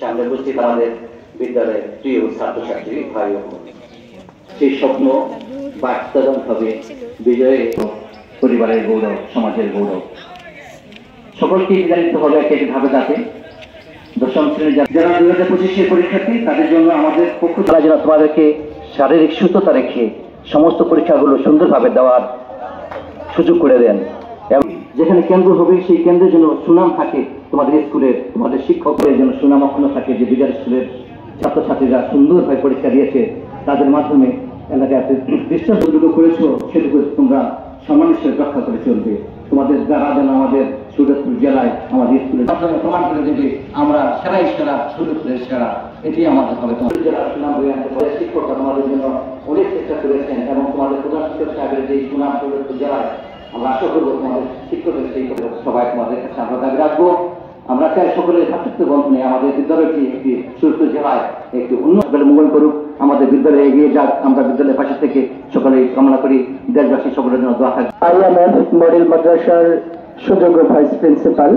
সামনে উপস্থিত আমাদের বিদ্যালয়ের প্রিয় ছাত্রছাত্রী ভাই ও বোন, সেই স্বপ্ন বাস্তবায়ন হবে বিজয়ের পরিবারের গৌরব, সমাজের গৌরব। সকলকে বিদারিত হবে একটি ধাপে ধাপে। দশম শ্রেণীর যারা 2025 পরীক্ষার্থী, তাদের জন্য আমাদের পক্ষ থেকে যেন তোমাদেরকে শারীরিক সুস্থতা রেখে সমস্ত পরীক্ষাগুলো সুন্দরভাবে দেওয়ার সুযোগ করে দেন, এবং যেখানে কেন্দ্র হবে সেই কেন্দ্রের জন্য সুনাম থাকে, তোমাদের স্কুলের তোমাদের শিক্ষকদের জন্য সুনাম অক্ষুণ্ণ থাকে যে বিদ্যালয় স্কুলের ছাত্রছাত্রীরা সুন্দরভাবে পরীক্ষা দিয়েছে, তাদের মাধ্যমে এলাকাতে দৃষ্টান্ত যেটুকু করেছো সেটুকু তোমরা সম্মানের সাথে রক্ষা করে চলবে। তোমাদের দ্বারা যেন আমাদের সুরতপুর জেলায় আমাদের স্কুলের মাধ্যমে প্রমাণ করে দেবে আমরা সেরাই সেরা, সুরতপুরের সেরা, এটি আমাদের হবে। তোমাদের জেলার সুনাম বয়ে আনতে পারে শিক্ষকরা তোমাদের জন্য অনেক চেষ্টা করেছেন, এবং তোমাদের প্রধান শিক্ষক সাহেবের যে সুনাম সুরতপুর জেলায় আমরা আশা করবো তোমাদের শিক্ষকের সেই সবাই তোমাদের কাছে আমরা দাবি রাখবো। আমরা চাই সকলের ভাতৃত্ব বন্ধনে আমাদের বিদ্যালয়টি একটি সুস্থ জেলায় একটি উন্নত মঙ্গল করুক, আমাদের বিদ্যালয়ে এগিয়ে যাক। আমরা বিদ্যালয়ের পাশে থেকে সকলে কামনা করি দেশবাসী সকলের জন্য দোয়া থাকবে। আইএমএফ মডেল মাদ্রাসার সুযোগ্য ভাইস প্রিন্সিপাল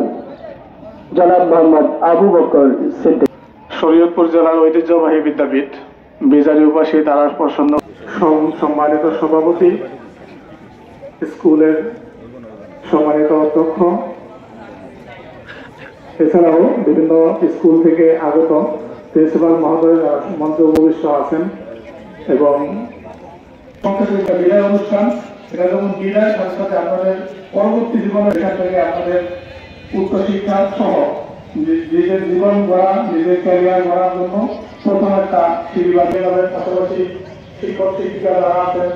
জনাব মোহাম্মদ আবু বকর সিদ্দিক। শরীয়তপুর জেলার ঐতিহ্যবাহী বিদ্যাপীঠ বিজারি উপাসী তারাস প্রসন্ন সম্মানিত সভাপতি, স্কুলের সম্মানিত অধ্যক্ষ, এছাড়াও বিভিন্ন স্কুল থেকে আগত প্রিন্সিপাল মহোদয় মঞ্চে উপবিষ্ট আছেন, এবং বিদায় অনুষ্ঠান, এটা যেমন বিদায়, তার সাথে আপনাদের পরবর্তী জীবনের এখান থেকে আপনাদের উচ্চশিক্ষা সহ নিজের জীবন গড়া, নিজের ক্যারিয়ার গড়ার জন্য প্রথম একটা সিরিবাদের পাশাপাশি শিক্ষক শিক্ষিকা যারা আছেন,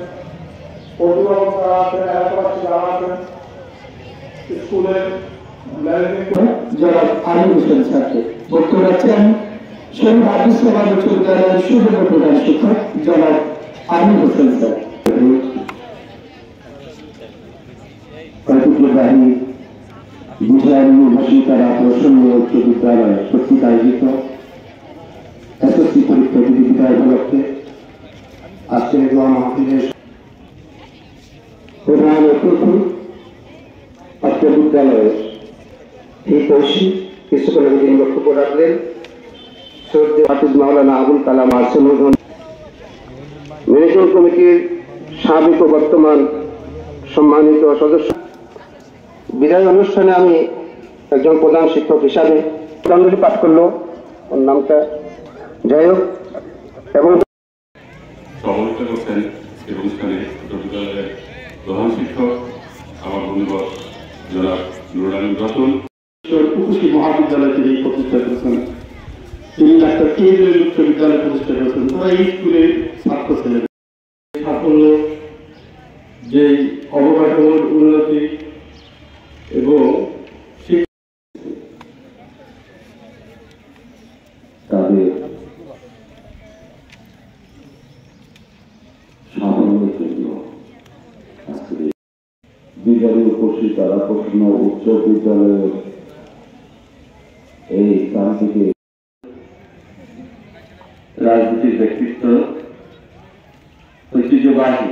অভিভাবক যারা আছেন, এলাকাবাসী যারা আছেন, স্কুলের জনাব আলী হোসেন স্যারকে বক্তব্য রাখছেন শহীদ আব্দুল সালাম উচ্চ বিদ্যালয়ের সুযোগ্য প্রধান শিক্ষক জনাব আলী হোসেন স্যার। ঐতিহ্যবাহী বিজয় তারা প্রসন্ন উচ্চ বিদ্যালয় কর্তৃক আয়োজিত এসএসসি পরীক্ষা বিদায় উপলক্ষে আজকের দোয়া মাহফিলের প্রধান অতিথি আজকের বিদ্যালয়ের এই কৌশিক কিছুক্ষণের তিনি বক্তব্য রাখলেন। সৈয়দ হাফিজ মাওলানা আবুল কালাম আরসুল ম্যানেজমেন্ট কমিটির সাবেক ও বর্তমান সম্মানিত সদস্য। বিদায় অনুষ্ঠানে আমি একজন প্রধান শিক্ষক হিসাবে গানগুলি পাঠ করলো, ওর নামটা যাই হোক, এবং সহযোগিতা করতেন এই অনুষ্ঠানে বিদ্যালয়ের প্রধান শিক্ষক আমার বন্ধুবর জনাব নুরুল আলম রতন। উপসী মহাবিদ্যালয় তিনি প্রতিষ্ঠা করেছেন, তিনি ডাক্তার কেন্দ্রীয় উচ্চ বিদ্যালয় প্রতিষ্ঠা করেছেন। তারা এই স্কুলের ছাত্র ছিলেন। সাফল্য, যে অবকাঠামোর উন্নতি এবং তাদের সাফল্যের জন্য আজকে বিদ্যালয়ের উপস্থিত তারা প্রশ্ন উচ্চ বিদ্যালয়ের এই স্থান থেকে রাজনীতির ব্যক্তিত্ব, ঐতিহ্যবাহী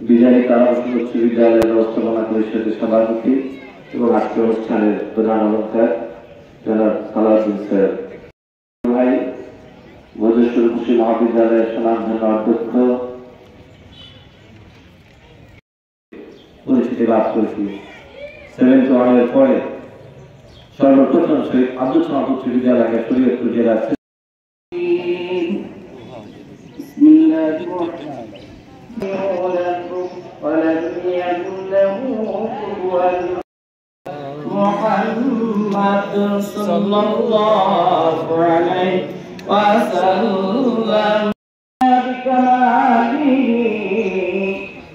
বিজয়ী তারাস উচ্চ বিদ্যালয়ের ব্যবস্থাপনা পরিষদের সভাপতি এবং আজকের অনুষ্ঠানের প্রধান অলঙ্কার জনাব সালাউদ্দিন স্যার, ভাই মজুসুর খুশি মহাবিদ্যালয়ের সুনামধন্য অধ্যক্ষ পরিস্থিতি লাভ করেছি। 71 পরে সর্বপ্রথম শহীদ আব্দুল সালাম উচ্চ বিদ্যালয়কে শরীয়তপুর জেলার محمد صلى الله عليه وسلم بكماله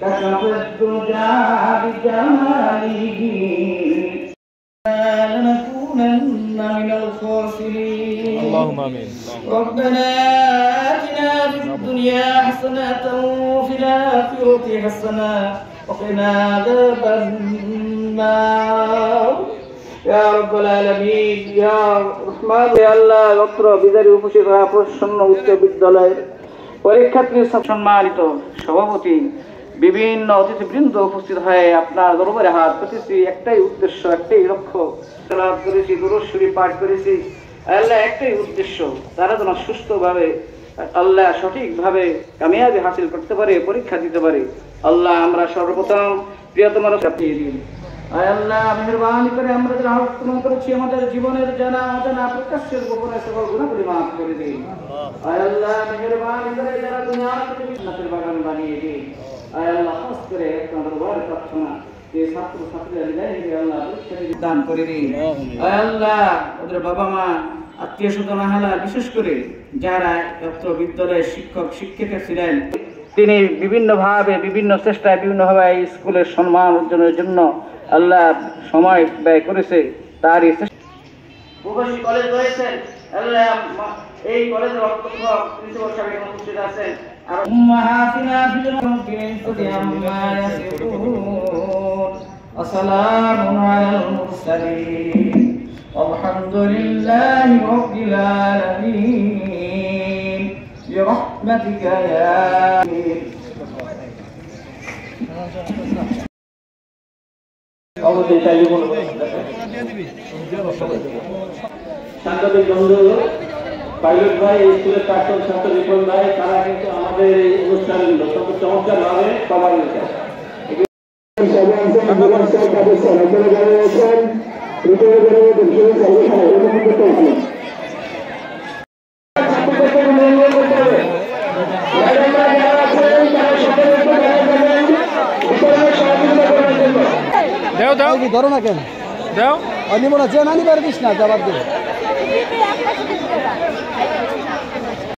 كشف الدجى بجماله لنكونن من الخاسرين اللهم امين ربنا آتنا في الدنيا حسنة وفي الآخرة حسنة وقنا عذاب النار يا رب العالمين يا رحمن يا الله অত্র বিদারী উপস্থিত প্রসন্ন উচ্চ বিদ্যালয়ের পরীক্ষার্থী সম্মানিত সভাপতি, বিভিন্ন অতিথিবৃন্দ উপস্থিত হয়ে আপনার দরবারে হাত পেতেছি। একটাই উদ্দেশ্য, একটাই লক্ষ্য, তেলাওয়াত করেছি, দুরূদ শরীফ পাঠ করেছি, আল্লাহ একটাই উদ্দেশ্য, তারা যেন সুস্থভাবে আল্লাহ সঠিকভাবে কামিয়াবি হাসিল করতে পারে, পরীক্ষা দিতে পারে। আল্লাহ আমরা সর্বপ্রথম প্রিয়তমার চাপিয়ে দিন। আয় আল্লাহ মেহেরবানি করে আমরা যারা আত্মসমর্পণ করেছি আমাদের জীবনের জানা অজানা প্রকাশ্যের গোপনে সকল গুনাহগুলি মাফ করে দিন। আয় আল্লাহ মেহেরবানি করে যারা দুনিয়া থেকে জান্নাতের বাগান বানিয়ে দিন। আয় আল্লাহ খাস করে আপনার দরবারে প্রার্থনা যে ছাত্র ছাত্রীরা আল্লাহ পরীক্ষা দান করে দিন। আয় আল্লাহ ওদের বাবা মা আত্মীয় স্বজন আহলা বিশেষ করে যারা বিদ্যালয়ের শিক্ষক শিক্ষিকা ছিলেন, তিনি বিভিন্নভাবে বিভিন্ন চেষ্টায় বিভিন্নভাবে এই স্কুলের সম্মান অর্জনের জন্য আল্লাহ সময় ব্যয় করেছে। তারই প্রবাসী কলেজ রয়েছেন, আল্লাহ এই কলেজের অধ্যক্ষ প্রিন্সিপাল সাহেব উপস্থিত আছেন। আর উম্মাহাতিনা ফিল আরদি আম্মা ইয়াসিফুন আসসালামু আলাল মুরসালিন walhamdulillahi rabbil alamin birahmatika ya সাংবাদিক বন্ধু পাইলট ভাই, স্কুলের প্রাক্তন ছাত্র রিপন ভাই, তারা কিন্তু আমাদের এই অনুষ্ঠানগুলো অত্যন্ত চমৎকার ভাবে কভার করেছে। ধরো না কেন, আমি মনে হচ্ছে না নিবার দিস না, জবাব দেবে।